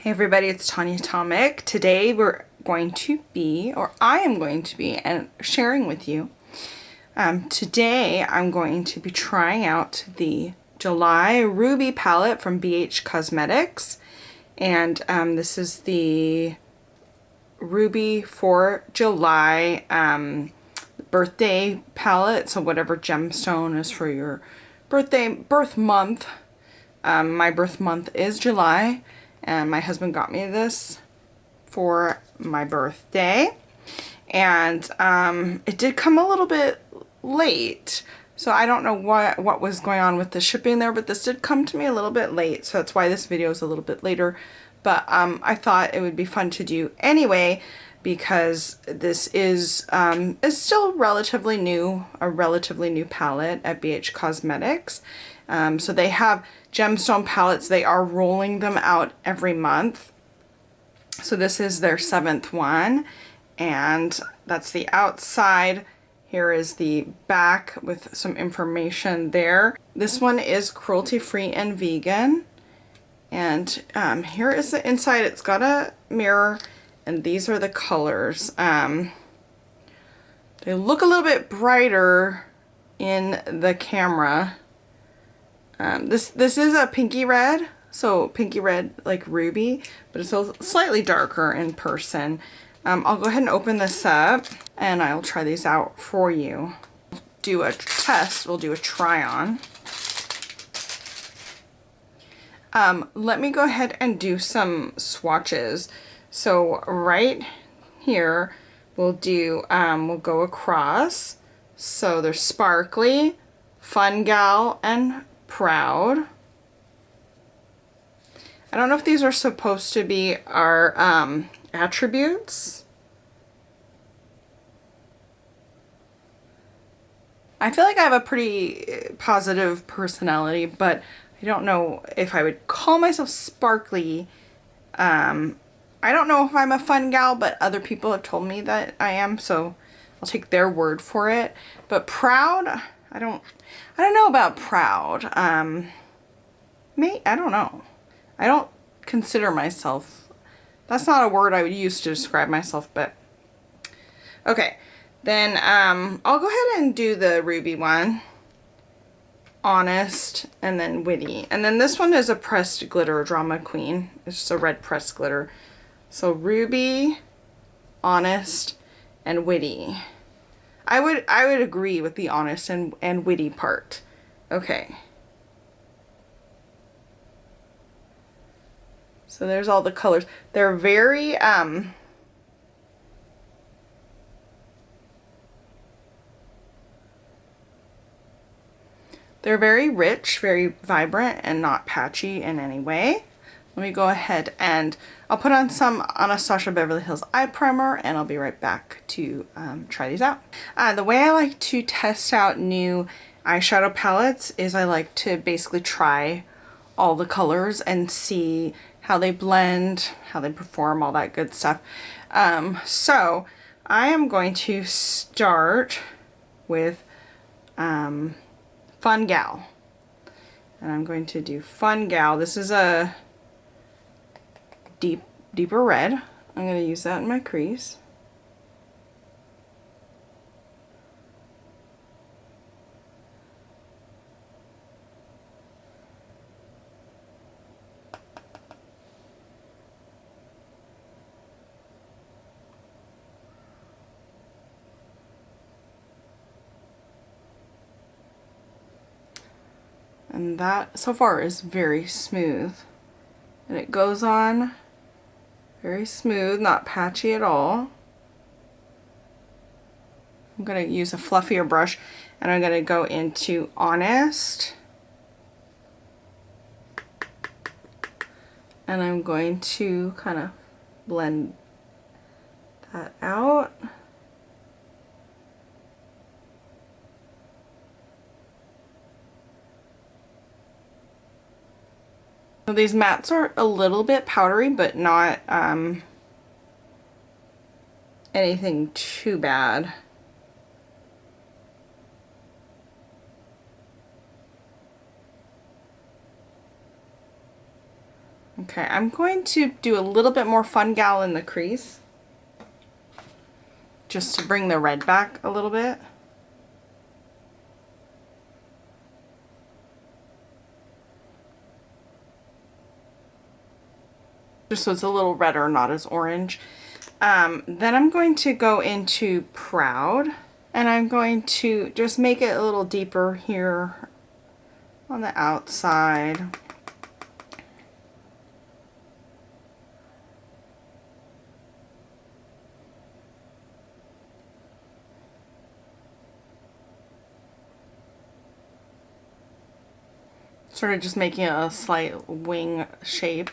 Hey everybody, it's Tanya Tomic. Today we're going to be, or I am going to be, and sharing with you. Today I'm going to be trying out the July Ruby palette from BH Cosmetics. And this is the Ruby for July birthday palette. So whatever gemstone is for your birth month. My birth month is July. And my husband got me this for my birthday. And it did come a little bit late. So I don't know what was going on with the shipping there, but this did come to me a little bit late. So that's why this video is a little bit later. But I thought it would be fun to do anyway, because this is still relatively new, a relatively new palette at BH Cosmetics. So they have gemstone palettes. They are rolling them out every month. So this is their 7th one, and that's the outside. Here is the back with some information there. This one is cruelty-free and vegan. And here is the inside. It's got a mirror, and these are the colors. They look a little bit brighter in the camera. This is a pinky red, so pinky red like ruby, but it's a slightly darker in person. I'll go ahead and open this up, and I'll try these out for you. Do a test. We'll do a try on. Let me go ahead and do some swatches. So right here, we'll go across. So there's Sparkly, Fun Gal, and Proud. I don't know if these are supposed to be our attributes. I feel like I have a pretty positive personality, but I don't know if I would call myself sparkly. I don't know if I'm a fun gal, but other people have told me that I am, so I'll take their word for it. But proud, I don't know about proud. I don't know. I don't consider myself, that's not a word I would use to describe myself, but okay. Then I'll go ahead and do the ruby one. Honest, and then witty. And then this one is a pressed glitter drama queen. It's just a red pressed glitter. So ruby, honest, and witty. I would agree with the honest and witty part. Okay. So there's all the colors. They're very they're very rich, very vibrant, and not patchy in any way. Let me go ahead and I'll put on some Anastasia Beverly Hills Eye Primer, and I'll be right back to try these out. The way I like to test out new eyeshadow palettes is I like to basically try all the colors and see how they blend, how they perform, all that good stuff. So I am going to start with Fun Gal. And I'm going to do Fun Gal. This is a deeper red. I'm going to use that in my crease. And that so far is very smooth. And it goes on very smooth, not patchy at all. I'm going to use a fluffier brush, and I'm going to go into Honest. And I'm going to kind of blend that out. So these mattes are a little bit powdery, but not anything too bad. Okay, I'm going to do a little bit more Fun Gal in the crease, just to bring the red back a little bit. Just so it's a little redder, not as orange. Then I'm going to go into Proud, and I'm going to just make it a little deeper here on the outside. Sort of just making a slight wing shape.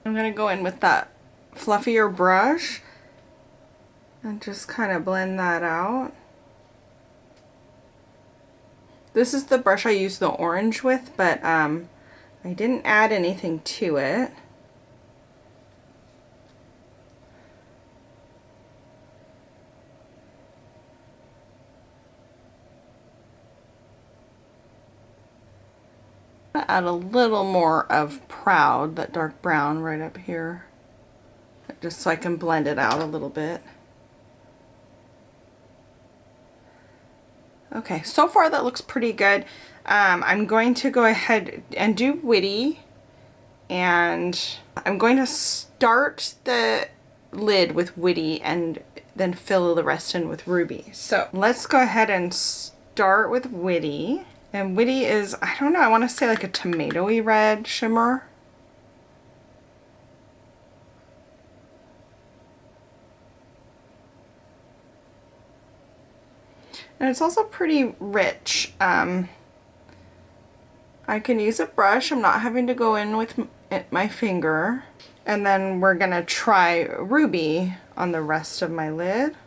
I'm going to go in with that fluffier brush and just kind of blend that out. This is the brush I used the orange with, but I didn't add anything to it. Add a little more of Proud, that dark brown right up here, just so I can blend it out a little bit. Okay, so far that looks pretty good. I'm going to go ahead and do Witty, and I'm going to start the lid with Witty and then fill the rest in with Ruby. So let's go ahead and start with Witty. And Witty is, I don't know, I want to say like a tomatoey red shimmer. And it's also pretty rich. I can use a brush. I'm not having to go in with my finger. And then we're going to try Ruby on the rest of my lid.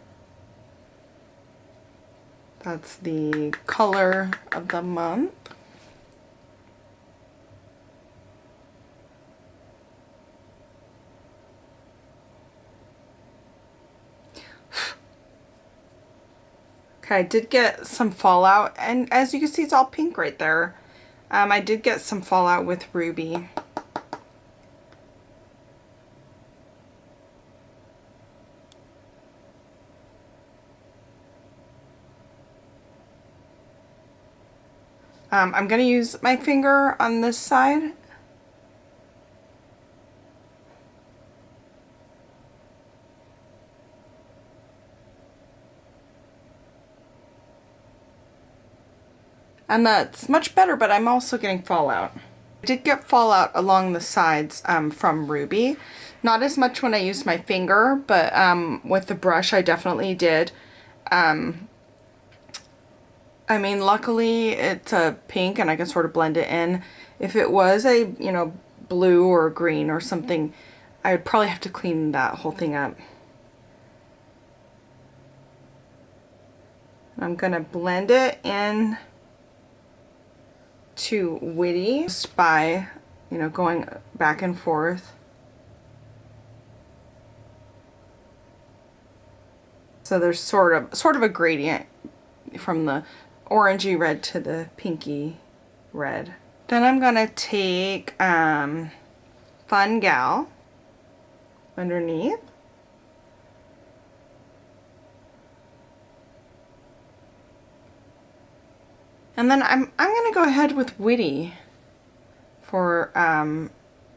That's the color of the month. Okay, I did get some fallout, and as you can see, it's all pink right there. I did get some fallout with Ruby. I'm going to use my finger on this side. And that's much better, but I'm also getting fallout. I did get fallout along the sides from Ruby. Not as much when I used my finger, but with the brush I definitely did. I mean, luckily it's a pink and I can sort of blend it in. If it was a, you know, blue or green or something, I would probably have to clean that whole thing up. I'm gonna blend it in to Witty just by, you know, going back and forth. So there's sort of a gradient from the orangey red to the pinky red. Then I'm gonna take Fun Gal underneath. And then I'm gonna go ahead with Witty for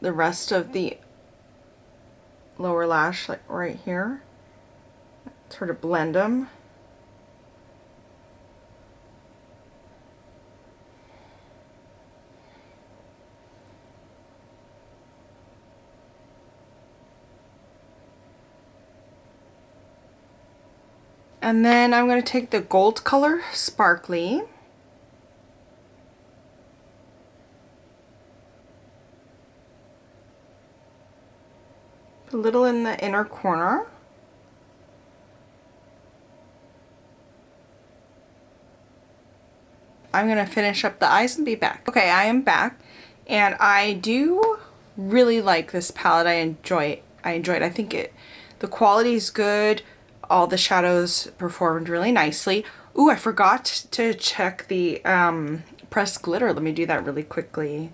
the rest of the lower lash, like right here. Sort of blend them. And then I'm going to take the gold color Sparkly. A little in the inner corner. I'm going to finish up the eyes and be back. Okay, I am back, and I do really like this palette. I enjoy it. I think the quality is good. All the shadows performed really nicely. Ooh, I forgot to check the pressed glitter. Let me do that really quickly.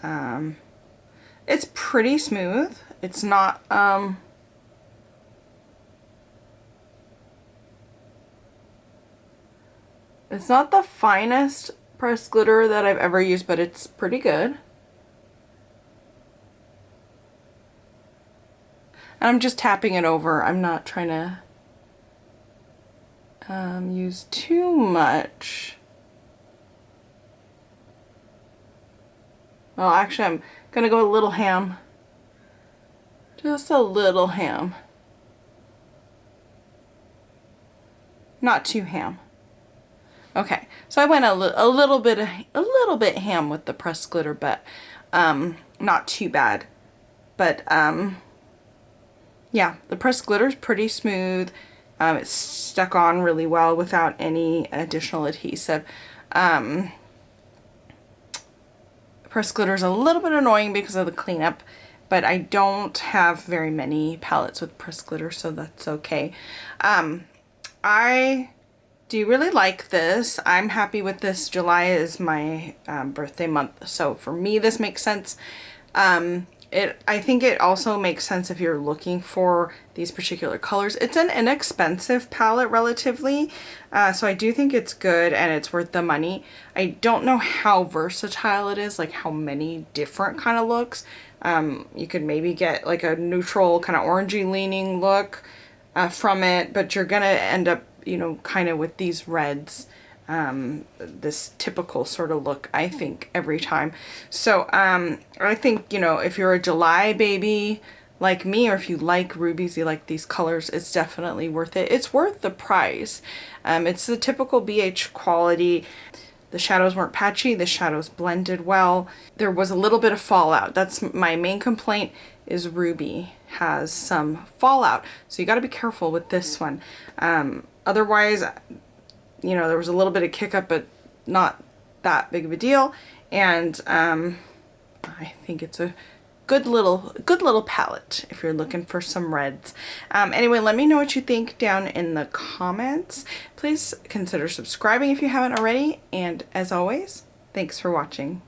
It's pretty smooth. It's not, it's not the finest pressed glitter that I've ever used, but it's pretty good. And I'm just tapping it over. I'm not trying to use too much. Well, actually, I'm gonna go a little ham. Just a little ham. Not too ham. Okay, so I went a little bit ham with the pressed glitter, but not too bad. But yeah, the pressed glitter is pretty smooth. It's stuck on really well without any additional adhesive. Pressed glitter is a little bit annoying because of the cleanup, but I don't have very many palettes with pressed glitter, so that's okay. I do really like this. I'm happy with this. July is my birthday month, so for me this makes sense. I think it also makes sense if you're looking for these particular colors. It's an inexpensive palette relatively, so I do think it's good and it's worth the money. I don't know how versatile it is, like how many different kind of looks. You could maybe get like a neutral kind of orangey leaning look from it, but you're gonna end up, you know, kind of with these reds, this typical sort of look, I think, every time. So I think, you know, if you're a July baby like me, or if you like rubies, you like these colors, it's definitely worth it. It's worth the price. It's the typical BH quality. The shadows weren't patchy, the shadows blended well. There was a little bit of fallout. That's my main complaint, is Ruby has some fallout. So you got to be careful with this one. Otherwise, you know, there was a little bit of kick up, but not that big of a deal. And I think it's a good little palette if you're looking for some reds. Anyway, let me know what you think down in the comments. Please consider subscribing if you haven't already. And as always, thanks for watching.